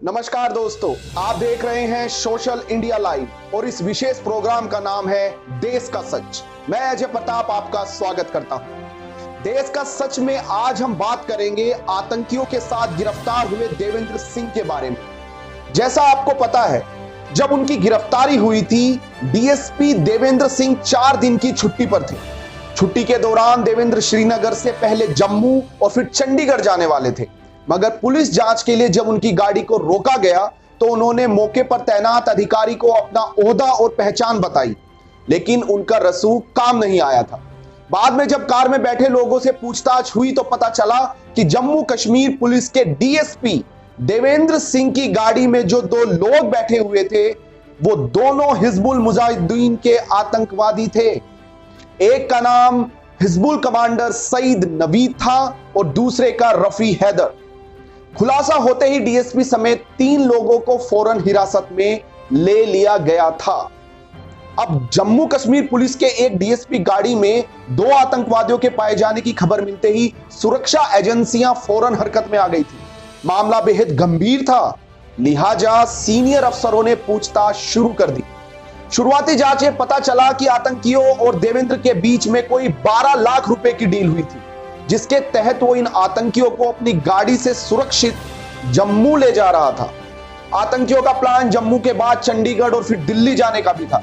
नमस्कार दोस्तों, आप देख रहे हैं सोशल इंडिया लाइव और इस विशेष प्रोग्राम का नाम है देश का सच। मैं अजय प्रताप आपका स्वागत करता हूं। देश का सच में आज हम बात करेंगे आतंकियों के साथ गिरफ्तार हुए देवेंद्र सिंह के बारे में। जैसा आपको पता है, जब उनकी गिरफ्तारी हुई थी, डीएसपी देवेंद्र सिंह 4 दिन की छुट्टी पर थे। छुट्टी के दौरान देवेंद्र श्रीनगर से पहले जम्मू और फिर चंडीगढ़ जाने वाले थे, मगर पुलिस जांच के लिए जब उनकी गाड़ी को रोका गया तो उन्होंने मौके पर तैनात अधिकारी को अपना ओहदा और पहचान बताई, लेकिन उनका रसूख काम नहीं आया था। बाद में जब कार में बैठे लोगों से पूछताछ हुई तो पता चला कि जम्मू कश्मीर पुलिस के डीएसपी देवेंद्र सिंह की गाड़ी में जो 2 लोग बैठे हुए थे, वो दोनों हिजबुल मुजाहिदीन के आतंकवादी थे। एक का नाम हिजबुल कमांडर सईद नवीद था और दूसरे का रफी हैदर। खुलासा होते ही डीएसपी समेत 3 लोगों को फौरन हिरासत में ले लिया गया था। अब जम्मू कश्मीर पुलिस के एक डीएसपी गाड़ी में 2 आतंकवादियों के पाए जाने की खबर मिलते ही सुरक्षा एजेंसियां फौरन हरकत में आ गई थी। मामला बेहद गंभीर था, लिहाजा सीनियर अफसरों ने पूछताछ शुरू कर दी। शुरुआती जांच में पता चला कि आतंकियों और देवेंद्र के बीच में कोई 12 लाख रुपए की डील हुई थी, जिसके तहत वो इन आतंकियों को अपनी गाड़ी से सुरक्षित जम्मू ले जा रहा था। आतंकियों का प्लान जम्मू के बाद चंडीगढ़ और फिर दिल्ली जाने का भी था।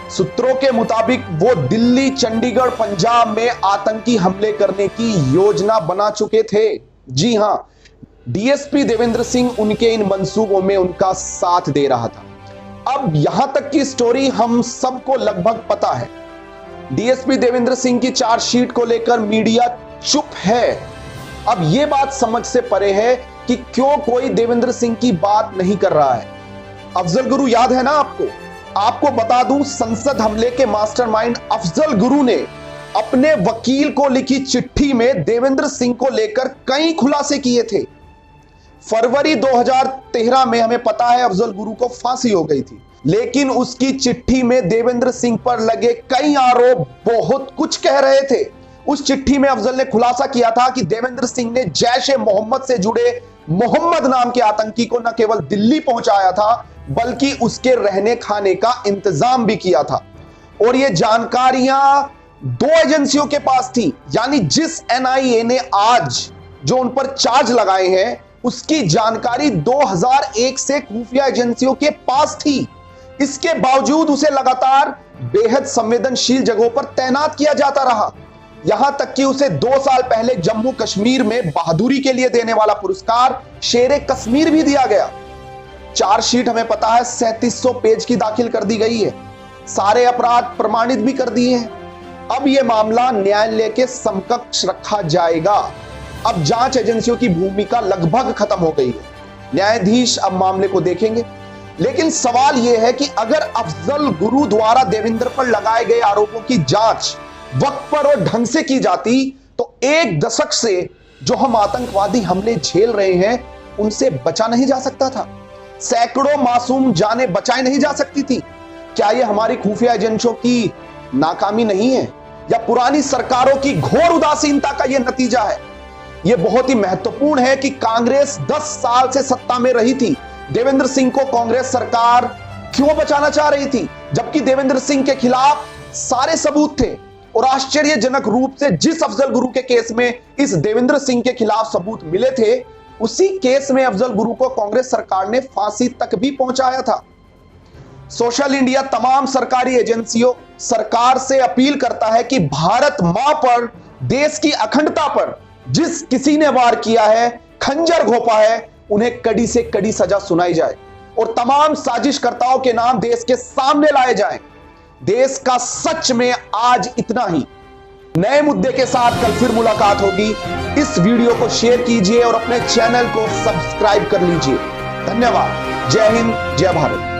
सूत्रों के मुताबिक वो दिल्ली, चंडीगढ़, पंजाब में आतंकी हमले करने की योजना बना चुके थे। जी हां, डीएसपी देवेंद्र सिंह उनके इन मंसूबों में उनका साथ दे रहा था। अब यहां तक की स्टोरी हम सबको लगभग पता है। डीएसपी देवेंद्र सिंह की चार्जशीट को लेकर मीडिया चुप है। अब यह बात समझ से परे है कि क्यों कोई देवेंद्र सिंह की बात नहीं कर रहा है। अफजल गुरु याद है ना आपको? आपको बता दूं, संसद हमले के मास्टरमाइंड अफजल गुरु ने अपने वकील को लिखी चिट्ठी में देवेंद्र सिंह को लेकर कई खुलासे किए थे। फरवरी 2013 में हमें पता है अफजल गुरु को फांसी हो गई थी, लेकिन उसकी चिट्ठी में देवेंद्र सिंह पर लगे कई आरोप बहुत कुछ कह रहे थे। उस चिट्ठी में अफजल ने खुलासा किया था कि देवेंद्र सिंह ने जैश ए मोहम्मद से जुड़े मोहम्मद नाम के आतंकी को न केवल दिल्ली पहुंचाया था, बल्कि उसके रहने खाने का इंतजाम भी किया था। और ये जानकारियां 2 एजेंसियों के पास थी, यानी जिस एनआईए ने आज जो उन पर चार्ज लगाए हैं, उसकी जानकारी 2001 से खुफिया एजेंसियों के पास थी। इसके बावजूद उसे लगातार बेहद संवेदनशील जगहों पर तैनात किया जाता रहा। यहां तक कि उसे 2 साल पहले जम्मू कश्मीर में बहादुरी के लिए देने वाला पुरस्कार शेरे कश्मीर भी दिया गया। चार्जशीट हमें पता है 3700 पेज की दाखिल कर दी गई है। सारे अपराध प्रमाणित भी कर दिए हैं। अब यह मामला न्यायालय के समकक्ष रखा जाएगा। अब जांच एजेंसियों की भूमिका लगभग खत्म हो गई है। न्यायाधीश अब मामले को देखेंगे। लेकिन सवाल यह है कि अगर अफजल गुरु द्वारा देवेंद्र पर लगाए गए आरोपों की जांच वक्त पर और ढंग से की जाती तो 1 दशक से जो हम आतंकवादी हमले झेल रहे हैं, उनसे बचा नहीं जा सकता था। सैकड़ों मासूम जानें बचाई नहीं जा सकती थी। क्या यह हमारी खुफिया एजेंसियों की नाकामी नहीं है, या पुरानी सरकारों की घोर उदासीनता का यह नतीजा है? यह बहुत ही महत्वपूर्ण है कि कांग्रेस 10 साल से सत्ता में रही थी। देवेंद्र सिंह को कांग्रेस सरकार क्यों बचाना चाह रही थी, जबकि देवेंद्र सिंह के खिलाफ सारे सबूत थे? और आश्चर्यजनक रूप से जिस अफजल गुरु के केस में इस देवेंद्र सिंह के खिलाफ सबूत मिले थे, उसी केस में अफजल गुरु को कांग्रेस सरकार ने फांसी तक भी पहुंचाया था। सोशल इंडिया तमाम सरकारी एजेंसियों, सरकार से अपील करता है कि भारत मां पर, देश की अखंडता पर जिस किसी ने वार किया है, खंजर घोंपा है, उन्हें कड़ी से कड़ी सजा सुनाई जाए और तमाम साजिशकर्ताओं के नाम देश के सामने लाए जाएं। देश का सच में आज इतना ही। नए मुद्दे के साथ कल फिर मुलाकात होगी। इस वीडियो को शेयर कीजिए और अपने चैनल को सब्सक्राइब कर लीजिए। धन्यवाद। जय हिंद, जय भारत।